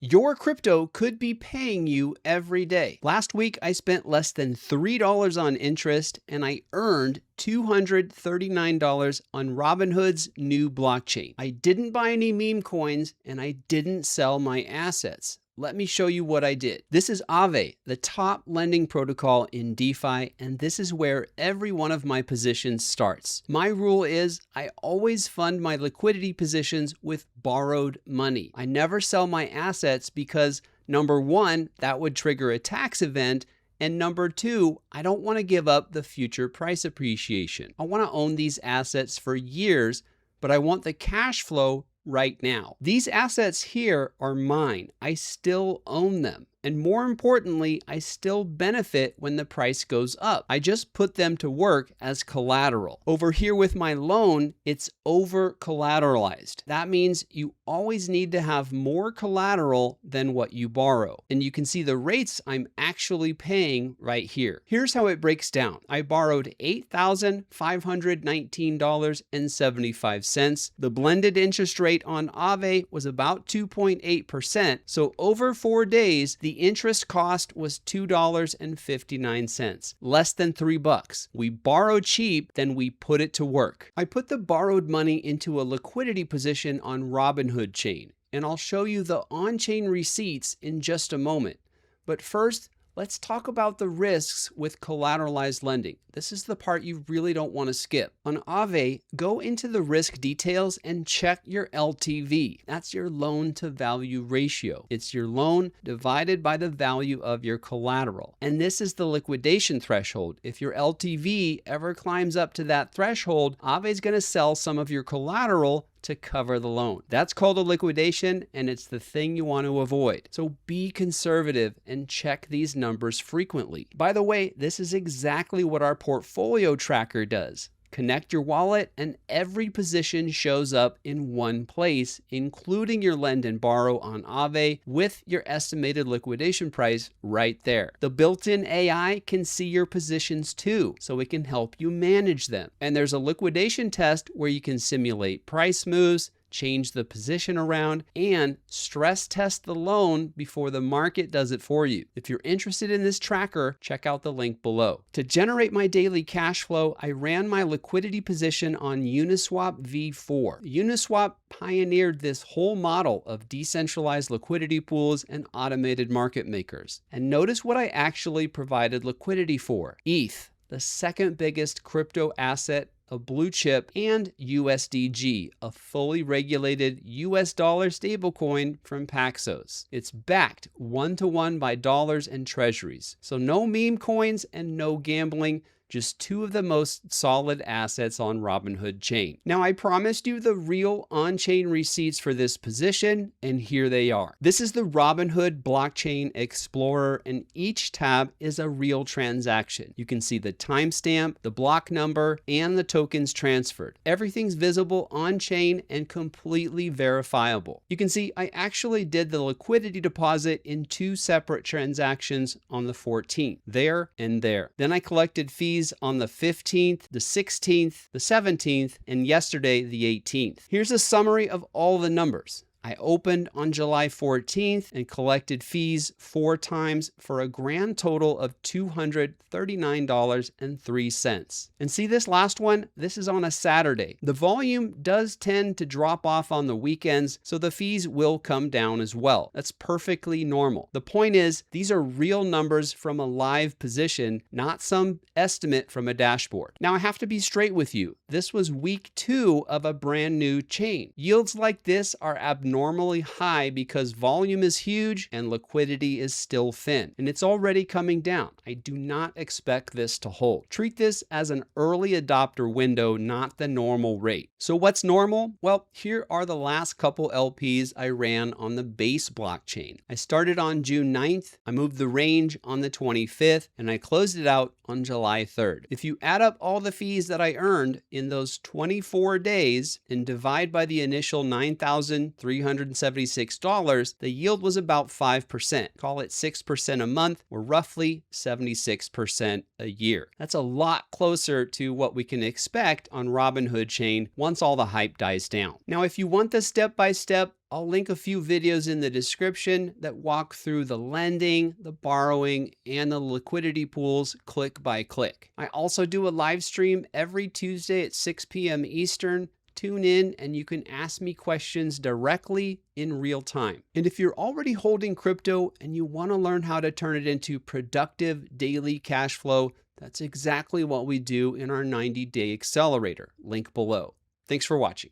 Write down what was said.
Your crypto could be paying you every day. Last week, I spent less than $3 on interest and I earned $239 on Robinhood's new blockchain. I didn't buy any meme coins and I didn't sell my assets. Let me show you what I did. This is Aave, the top lending protocol in DeFi, and this is where every one of my positions starts. My rule is I always fund my liquidity positions with borrowed money. I never sell my assets because number one, that would trigger a tax event. And number two, I don't want to give up the future price appreciation. I want to own these assets for years, but I want the cash flow right now. These assets here are mine. I still own them. And more importantly, I still benefit when the price goes up. I just put them to work as collateral. Over here with my loan, it's over-collateralized. That means you always need to have more collateral than what you borrow. And you can see the rates I'm actually paying right here. Here's how it breaks down. I borrowed $8,519.75. The blended interest rate on Aave was about 2.8%. So over 4 days, the interest cost was $2.59, less than $3. We borrowed cheap, then we put it to work. I put the borrowed money into a liquidity position on Robinhood chain, and I'll show you the on-chain receipts in just a moment. But first, let's talk about the risks with collateralized lending. This is the part you really don't want to skip. On Aave, go into the risk details and check your LTV. That's your loan to value ratio. It's your loan divided by the value of your collateral. And this is the liquidation threshold. If your LTV ever climbs up to that threshold, Aave is going to sell some of your collateral to cover the loan. That's called a liquidation, and it's the thing you want to avoid. So be conservative and check these numbers frequently. By the way, this is exactly what our portfolio tracker does. Connect your wallet and every position shows up in one place, including your lend and borrow on Aave with your estimated liquidation price right there. The built-in AI can see your positions too, so it can help you manage them. And there's a liquidation test where you can simulate price moves, change the position around, and stress test the loan before the market does it for you. If you're interested in this tracker, check out the link below. To generate my daily cash flow, I ran my liquidity position on Uniswap v4. Uniswap pioneered this whole model of decentralized liquidity pools and automated market makers. And notice what I actually provided liquidity for. ETH, the second biggest crypto asset, a blue chip, and USDG, a fully regulated US dollar stablecoin from Paxos. It's backed 1-to-1 by dollars and treasuries. So no meme coins and no gambling, just two of the most solid assets on Robinhood chain. Now, I promised you the real on-chain receipts for this position, and here they are. This is the Robinhood Blockchain Explorer, and each tab is a real transaction. You can see the timestamp, the block number, and the tokens transferred. Everything's visible on-chain and completely verifiable. You can see I actually did the liquidity deposit in two separate transactions on the 14th, there and there. Then I collected fees on the 15th, the 16th, the 17th, and yesterday, the 18th. Here's a summary of all the numbers. I opened on July 14th and collected fees 4 times for a grand total of $239.03. And see this last one? This is on a Saturday. The volume does tend to drop off on the weekends, so the fees will come down as well. That's perfectly normal. The point is, these are real numbers from a live position, not some estimate from a dashboard. Now, I have to be straight with you. This was week 2 of a brand new chain. Yields like this are abnormally high because volume is huge and liquidity is still thin, and it's already coming down. I do not expect this to hold. Treat this as an early adopter window, not the normal rate. So what's normal? Well, here are the last couple LPs I ran on the base blockchain. I started on June 9th, I moved the range on the 25th, and I closed it out on July 3rd. If you add up all the fees that I earned in those 24 days and divide by the initial 9,300 $376, the yield was about 5%. Call it 6% a month, or roughly 76% a year. That's a lot closer to what we can expect on Robinhood chain once all the hype dies down. Now, if you want the step-by-step, I'll link a few videos in the description that walk through the lending, the borrowing, and the liquidity pools click by click. I also do a live stream every Tuesday at 6 p.m. Eastern. Tune in and you can ask me questions directly in real time. And if you're already holding crypto and you want to learn how to turn it into productive daily cash flow, that's exactly what we do in our 90-day accelerator. Link below. Thanks for watching.